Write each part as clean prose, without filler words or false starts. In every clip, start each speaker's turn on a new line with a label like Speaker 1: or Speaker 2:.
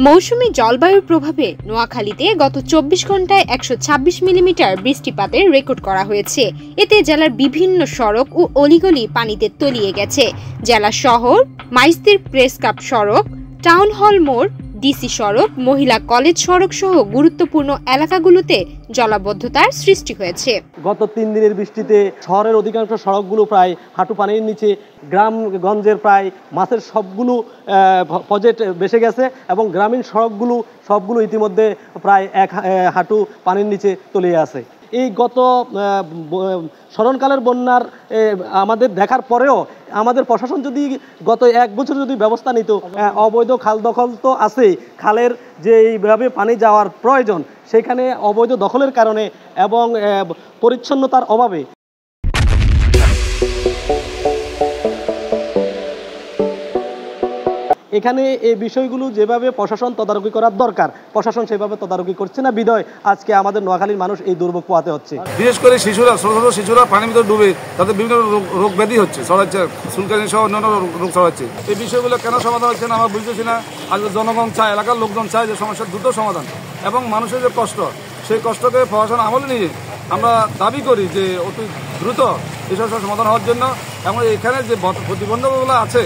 Speaker 1: মৌসুমী জলবায়ুর প্রভাবে নোয়াখালীতে গত ২৪ ঘন্টায় ১২৬ মিলিমিটার বৃষ্টিপাতের রেকর্ড করা হয়েছে। এতে জেলার বিভিন্ন সড়ক ও অলিগলি পানিতে তলিয়ে গেছে। জেলা শহর, মাইজদির প্রেস ক্লাব সড়ক, টাউন হল মোড়, ডিসি সড়ক, মহিলা কলেজ সড়ক সহ গুরুত্বপূর্ণ এলাকাগুলোতে জলাবদ্ধতার সৃষ্টি হয়েছে।
Speaker 2: গত ৩ দিনের বৃষ্টিতে শহরের অধিকাংশ সড়কগুলো প্রায় হাঁটু পানির নিচে, গ্রামগঞ্জের প্রায় মাছের সবগুলো প্রজেক্ট বেসে গেছে এবং গ্রামীণ সড়কগুলো সবগুলো ইতিমধ্যে প্রায় এক হাঁটু পানির নিচে তলিয়ে আছে। এই গত স্মরণকালের বন্যার আমাদের দেখার পরেও আমাদের প্রশাসন যদি গত ১ বছর যদি ব্যবস্থা নিত, অবৈধ খাল দখল তো আছেই, খালের যে এইভাবে পানি যাওয়ার প্রয়োজন সেখানে অবৈধ দখলের কারণে এবং পরিচ্ছন্নতার অভাবে এখানে এই বিষয়গুলো যেভাবে প্রশাসন তদারকি করার দরকার, প্রশাসন সেভাবে তদারকি করছে না বিধায় আজকে আমাদের নোয়াখালীর মানুষ এই দুর্ভোগ পোহাতে হচ্ছে।
Speaker 3: বিশেষ করে শিশুরা, ছোট ছোট শিশুরা পানির ভিতরে ডুবে তাদের বিভিন্ন রোগ ব্যাধি হচ্ছে, ছড়াচ্ছে, চুলকানি সহ অন্যান্য রোগ ছড়াচ্ছে। এই বিষয়গুলো কেন সমাধান হচ্ছে না আমরা বুঝতেছি না। আজ জনগণ চায়, এলাকার লোকজন চায় যে সমস্যার দ্রুত সমাধান এবং মানুষের যে কষ্ট, সেই কষ্টকে প্রশাসন আমলে নিয়ে আমরা দাবি করি যে অতি দ্রুত এই সমস্যার সমাধান হওয়ার জন্য এবং এখানে যে প্রতিবন্ধকগুলো আছে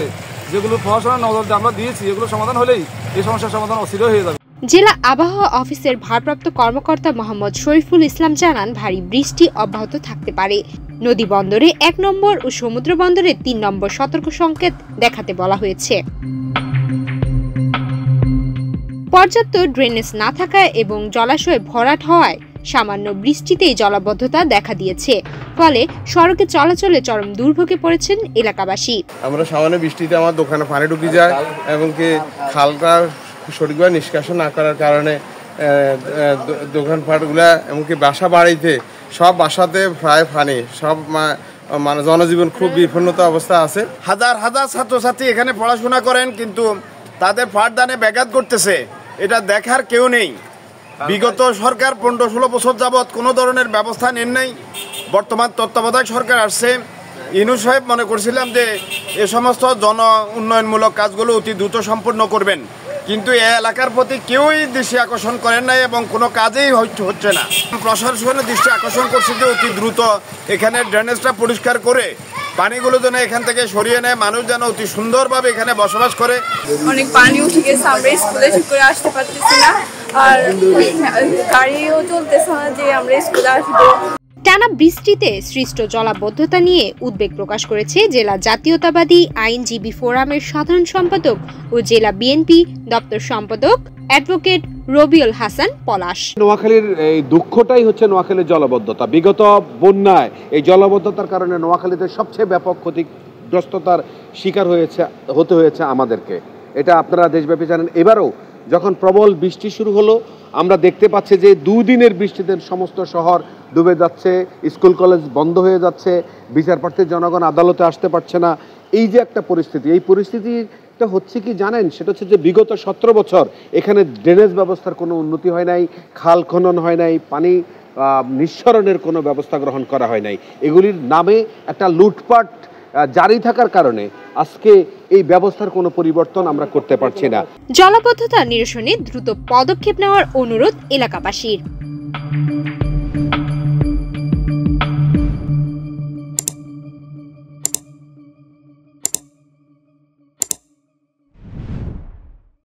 Speaker 3: যেগুলো প্রশাসনের নজরে আমরা দিয়েছি এগুলো সমাধান হলেই এই সমস্যার সমাধান অস্থির হয়ে যাবে।
Speaker 1: জেলা আবহাওয়া অফিসের ভারপ্রাপ্ত কর্মকর্তা মোহাম্মদ শরীফুল ইসলাম জানান, ভারী বৃষ্টি অব্যাহত থাকতে পারে। নদী বন্দরে ১ নম্বর ও সমুদ্র বন্দরে ৩ নম্বর সতর্ক সংকেত দেখাতে বলা হয়েছে। পর্যাপ্ত ড্রেনেজ না থাকায় এবং জলাশয় ভরাট হওয়ায় সামান্য বৃষ্টিতেই জলাবদ্ধতা দেখা দিয়েছে, ফলে সড়কে চলাচলে চরম দুর্ভোগে পড়েছেন এলাকাবাসী।
Speaker 4: আমরা সামান্য বৃষ্টিতে আমার দোকানে পানি ঢুকে যায় এবং কি খালটা সঠিকভাবে নিষ্কাশন না করার কারণে দোকানপাটগুলা এমনকি বাসা বাড়িতে সব বাসাতে প্রায় পানি, সব মানে জনজীবন খুব বিপন্নতা অবস্থা আছে।
Speaker 5: হাজার হাজার ছাত্রছাত্রী এখানে পড়াশোনা করেন কিন্তু তাদের পাঠদানে ব্যাঘাত ঘটতেছে, এটা দেখার কেউ নেই। বিগত সরকার ১৫-১৬ বছর যাবৎ কোনো ধরনের ব্যবস্থা নেন নাই। বর্তমান তত্ত্বাবধায়ক সরকার আসছে, ইউনূস সাহেব মনে করছিলাম যে এ সমস্ত জন উন্নয়নমূলক কাজগুলো অতি দ্রুত সম্পূর্ণ করবেন, কিন্তু এই এলাকার প্রতি কেউই দৃষ্টি আকর্ষণ করেন নাই এবং কোনো কাজেই হচ্ছে না। প্রশাসনের দৃষ্টি আকর্ষণ করছে যে অতি দ্রুত এখানে ড্রেনেজটা পরিষ্কার করে পানিগুলো যেন এখান থেকে সরিয়ে নেয়, মানুষ যেন অতি সুন্দরভাবে এখানে বসবাস করে।
Speaker 6: অনেক পানি উঠে গেছে, আমরা স্কুলে ঠিক করে আসতে পারতেছি না, আর গাড়িও চলতেছে না যে আমরা স্কুলে আসবো।
Speaker 1: টানা বৃষ্টিতে সৃষ্ট জলাবদ্ধতা নিয়ে উদ্বেগ প্রকাশ করেছে জেলা জাতীয়তাবাদী আইনজীবী ফোরামের সাধারণ সম্পাদক ও জেলা বিএনপি দপ্তর সম্পাদক অ্যাডভোকেট রবিউল হাসান পলাশ।
Speaker 7: নোয়াখালীর এই দুঃখটাই হচ্ছে নোয়াখালীর জলাবদ্ধতা। বিগত বন্যায় এই জলাবদ্ধতার কারণে নোয়াখালীতে সবচেয়ে ব্যাপক ক্ষতিগ্রস্ততার শিকার হতে হয়েছে আমাদেরকে। এটা আপনারা দেশব্যাপী জানেন। এবারও যখন প্রবল বৃষ্টি শুরু হলো, আমরা দেখতে পাচ্ছি যে 2 দিনের বৃষ্টিতে সমস্ত শহর ডুবে যাচ্ছে, স্কুল কলেজ বন্ধ হয়ে যাচ্ছে, বিচারপ্রার্থীর জনগণ আদালতে আসতে পারছে না। এই যে একটা পরিস্থিতি, এই পরিস্থিতিটা হচ্ছে কি জানেন, সেটা হচ্ছে যে বিগত 17 বছর এখানে ড্রেনেজ ব্যবস্থার কোনো উন্নতি হয় নাই, খাল খনন হয় নাই, পানি নিঃসরণের কোনো ব্যবস্থা গ্রহণ করা হয় নাই। এগুলির নামে একটা লুটপাট জারি থাকার কারণে আজকে এই ব্যবস্থার কোনো পরিবর্তন আমরা করতে পারছি না।
Speaker 1: জলাবদ্ধতা নিরসনে দ্রুত পদক্ষেপ নেওয়ার অনুরোধ এলাকাবাসীর।